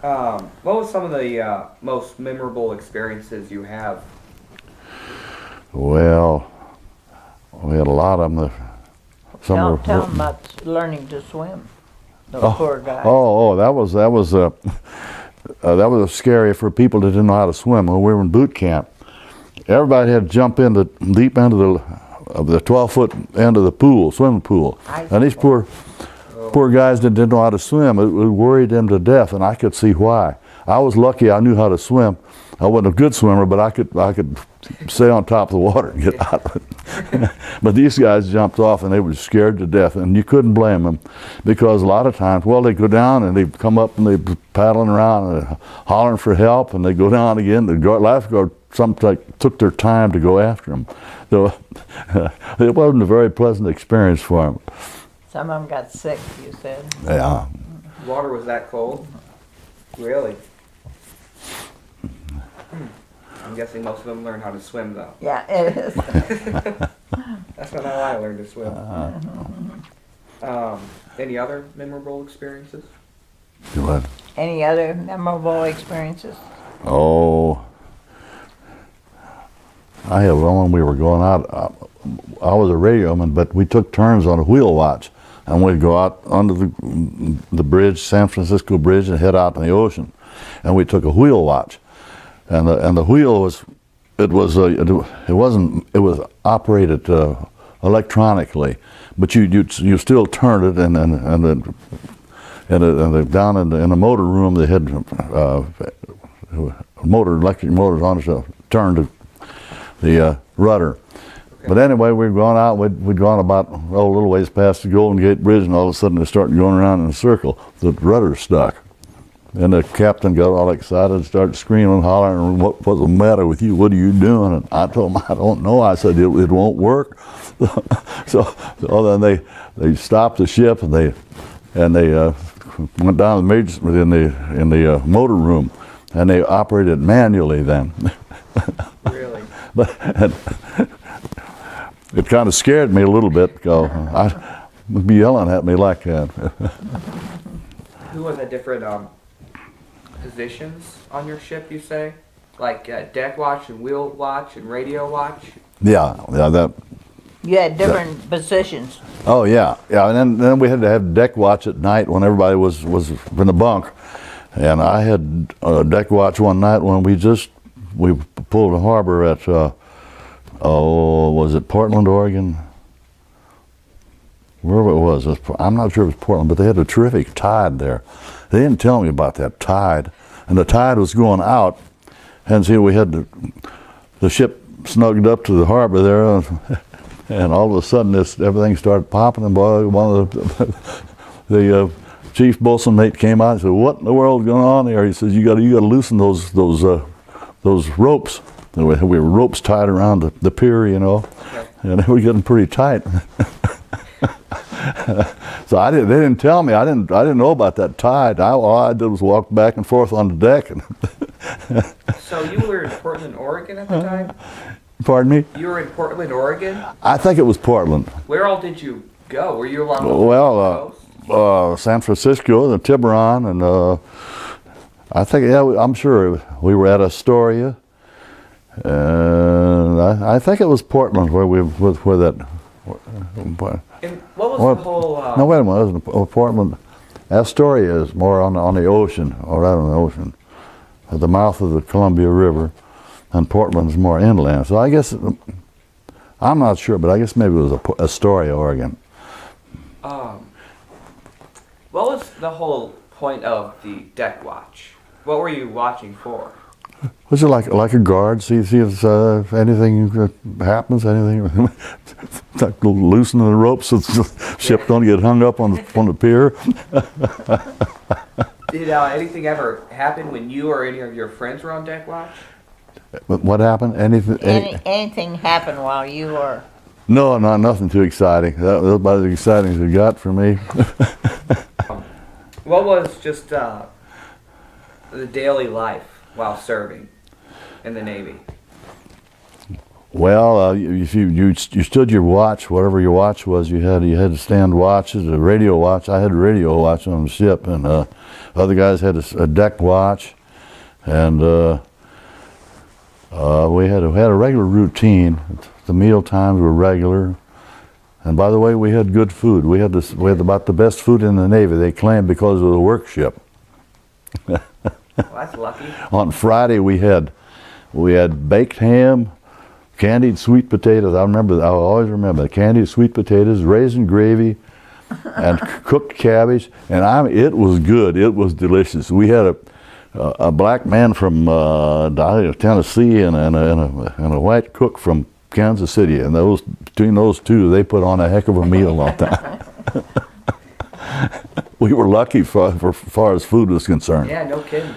What was some of the most memorable experiences you have? Well, we had a lot of them. Tell them about learning to swim. Those poor guys. That was scary for people that didn't know how to swim. When we were in boot camp, everybody had to jump in the deep end of the 12-foot end of the pool, swimming pool. And these poor guys that didn't know how to swim, it worried them to death, and I could see why. I was lucky I knew how to swim. I wasn't a good swimmer, but I could stay on top of the water and get out of it. But these guys jumped off and they were scared to death, and you couldn't blame them, because a lot of times, well, they'd go down and they'd come up and they'd paddling around and hollering for help, and they'd go down again. The lifeguard sometimes took their time to go after them. So it wasn't a very pleasant experience for them. Some of them got sick, you said. Yeah. Water was that cold? Really? I'm guessing most of them learn how to swim, though. Yeah, it is. That's not how I learned to swim. Any other memorable experiences? What? Any other memorable experiences? Oh, I had one when we were going out. I was a radioman, but we took turns on a wheel watch, and we'd go out under the bridge, San Francisco Bridge, and head out in the ocean. And we took a wheel watch, and the wheel was operated electronically, but you still turned it, and down in the motor room they had electric motors on it to turn the rudder. Okay. But anyway, we were going out. We'd gone about a little ways past the Golden Gate Bridge, and all of a sudden it started going around in a circle. The rudder stuck. And the captain got all excited and started screaming, hollering, "What's the matter with you? What are you doing?" And I told him, "I don't know." I said, "It won't work." so then they stopped the ship, and they went down in the motor room, and they operated manually then. Really? But it kind of scared me a little bit, because I would be yelling at me like that. Who was the different positions on your ship, you say? Like deck watch and wheel watch and radio watch? Yeah, that. You had different positions. Oh yeah, and then we had to have deck watch at night when everybody was in the bunk, and I had deck watch one night when we pulled a harbor at was it Portland, Oregon? Wherever it was, I'm not sure it was Portland, but they had a terrific tide there. They didn't tell me about that tide, and the tide was going out, and see, we had the ship snugged up to the harbor there, and all of a sudden everything started popping, and boy, one of the chief bosun mate came out and said, "What in the world's going on there?" He says, "You got to loosen those ropes." We were ropes tied around the pier, you know, and they were getting pretty tight. So they didn't tell me. I didn't know about that tide. All I did was walk back and forth on the deck. So you were in Portland, Oregon at the time? Pardon me? You were in Portland, Oregon? I think it was Portland. Where all did you go? Were you along the coast? San Francisco, the Tiburon, and I think, I'm sure we were at Astoria, and I think it was Portland where that. And what was the whole? No, wait a minute. It was Portland. Astoria is more on the ocean, or right on the ocean, at the mouth of the Columbia River, and Portland's more inland. So I guess I'm not sure, but I guess maybe it was Astoria, Oregon. What was the whole point of the deck watch? What were you watching for? Was it like a guard? See if anything happens, anything like loosening the ropes so the ship don't get hung up on the pier. Did anything ever happen when you or any of your friends were on deck watch? What happened? Anything happened while you were? No, nothing too exciting. That was about as exciting as it got for me. What was just the daily life while serving in the Navy? Well, if you stood your watch, whatever your watch was, you had to stand watches, a radio watch. I had a radio watch on the ship, and Other guys had a deck watch, and we had a regular routine. The meal times were regular, and by the way, we had good food. We had about the best food in the Navy. They claimed because of the work ship. Well, that's lucky. On Friday we had baked ham, candied sweet potatoes. I always remember the candied sweet potatoes, raisin gravy, and cooked cabbage. And it was good. It was delicious. We had a black man from Tennessee and a white cook from Kansas City, and between those two, they put on a heck of a meal all the time. We were lucky for far as food was concerned. Yeah, no kidding.